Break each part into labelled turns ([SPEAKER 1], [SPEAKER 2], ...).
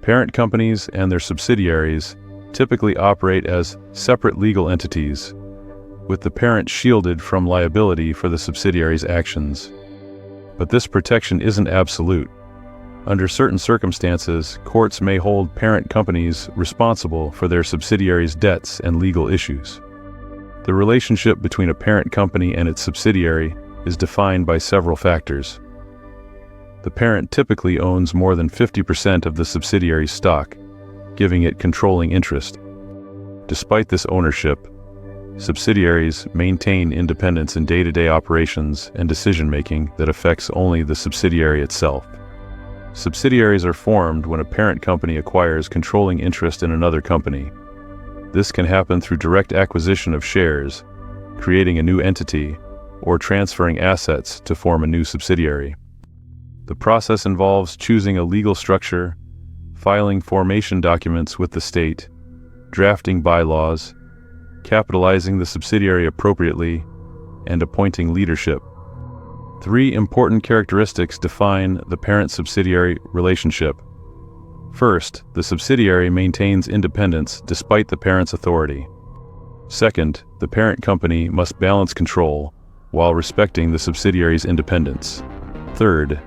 [SPEAKER 1] Parent companies and their subsidiaries typically operate as separate legal entities, with the parent shielded from liability for the subsidiary's actions. But this protection isn't absolute. Under certain circumstances, courts may hold parent companies responsible for their subsidiaries' debts and legal issues. The relationship between a parent company and its subsidiary is defined by several factors. The parent typically owns more than 50% of the subsidiary's stock, giving it controlling interest. Despite this ownership, subsidiaries maintain independence in day-to-day operations and decision-making that affects only the subsidiary itself. Subsidiaries are formed when a parent company acquires controlling interest in another company. This can happen through direct acquisition of shares, creating a new entity, or transferring assets to form a new subsidiary. The process involves choosing a legal structure, filing formation documents with the state, drafting bylaws, capitalizing the subsidiary appropriately, and appointing leadership. Three important characteristics define the parent-subsidiary relationship. First, the subsidiary maintains independence despite the parent's authority. Second, the parent company must balance control while respecting the subsidiary's independence. Third,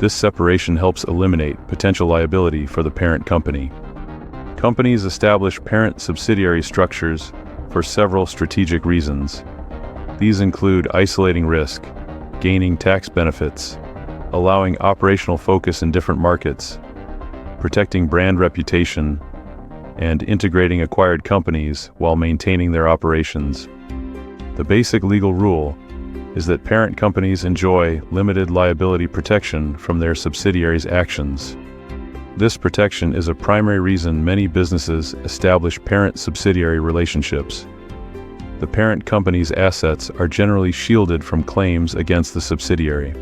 [SPEAKER 1] this separation helps eliminate potential liability for the parent company. Companies establish parent-subsidiary structures for several strategic reasons. These include isolating risk, gaining tax benefits, allowing operational focus in different markets, protecting brand reputation, and integrating acquired companies while maintaining their operations. The basic legal rule is that parent companies enjoy limited liability protection from their subsidiaries' actions. This protection is a primary reason many businesses establish parent-subsidiary relationships. The parent company's assets are generally shielded from claims against the subsidiary.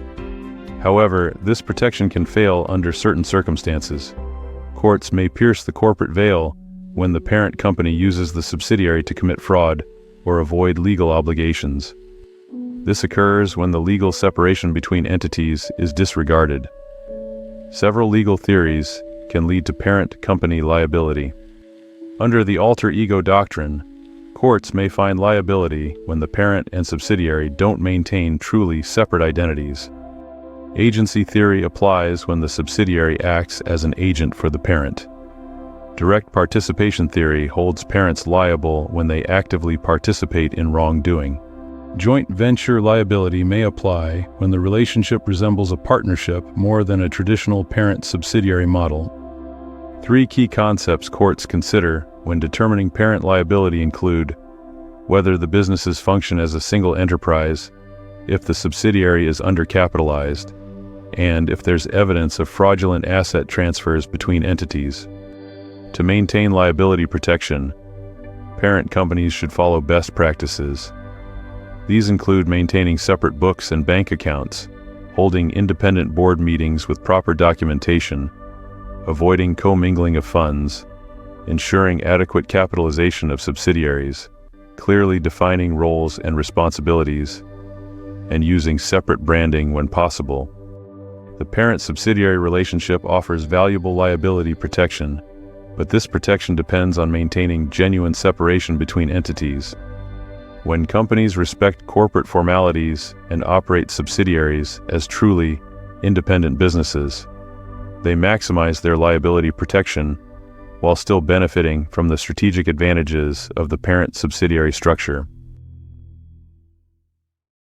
[SPEAKER 1] However, this protection can fail under certain circumstances. Courts may pierce the corporate veil when the parent company uses the subsidiary to commit fraud or avoid legal obligations. This occurs when the legal separation between entities is disregarded. Several legal theories can lead to parent company liability. Under the alter ego doctrine, courts may find liability when the parent and subsidiary don't maintain truly separate identities. Agency theory applies when the subsidiary acts as an agent for the parent. Direct participation theory holds parents liable when they actively participate in wrongdoing. Joint venture liability may apply when the relationship resembles a partnership more than a traditional parent-subsidiary model. Three key concepts courts consider when determining parent liability include whether the businesses function as a single enterprise, if the subsidiary is undercapitalized, and if there's evidence of fraudulent asset transfers between entities. To maintain liability protection, parent companies should follow best practices. These include maintaining separate books and bank accounts, holding independent board meetings with proper documentation, avoiding commingling of funds, ensuring adequate capitalization of subsidiaries, clearly defining roles and responsibilities, and using separate branding when possible. The parent-subsidiary relationship offers valuable liability protection, but this protection depends on maintaining genuine separation between entities. When companies respect corporate formalities and operate subsidiaries as truly independent businesses, they maximize their liability protection while still benefiting from the strategic advantages of the parent-subsidiary structure.